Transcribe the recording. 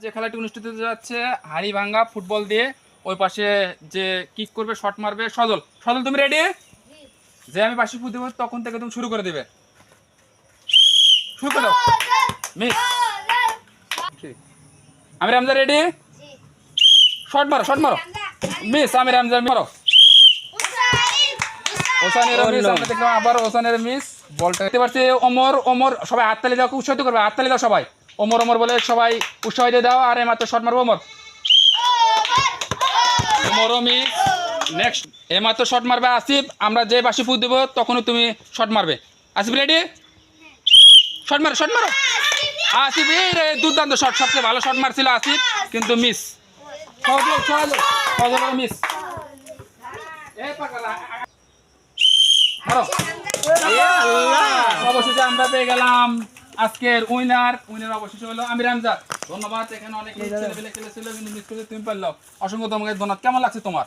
যে খেলাটি অনুষ্ঠিত হতে যাচ্ছে হাড়িভাঙ্গা ফুটবল দিয়ে, ওই পাশে যে কিক করবে, শট মারবে সজল। সজল তুমি রেডি? যে আমি বাঁশি ফু দেবো তখন থেকে তুমি শুরু করে দেবে। শুরু করো। মিস। আমি রামজা রেডি? শট মারো, শট মারো। মিস। আমি রামজা মারো। ওসানের মিস, আমরা দেখলাম আবার ওসানের মিস। বলটা দেখতে পাচ্ছি ওমর। ওমর সবাই হাততালি দাও, উৎসাহিত করবে, হাততালি দাও সবাই। ওমর ওমর বলে সবাই উৎসাহ দিয়ে দাও। আর এইমাত্র শট মারবো ওমর। ওমরও মিস। নেক্সট এইমাত্র শট মারবে আসিফ। আমরা যে বাঁশি ফু দেবো তখনই তুমি শট মারবে। আসিফ রেডি? শট মারো, শট মারো। আসিফ এই রে দুর্দান্ত শট, সবচেয়ে ভালো শট মারছিল আসিফ, কিন্তু মিস। মিস। অবশেষে আমরা পেয়ে গেলাম আজকের উইনার। অবশেষে হলো আমি রামজাদ। ধন্যবাদ। এখানে অনেক ছেলেপেলে খেলেছিল কিন্তু মিস করে তুমি পারলো। অসংখ্য তোমাকে ধন্যবাদ। কেমন লাগছে তোমার?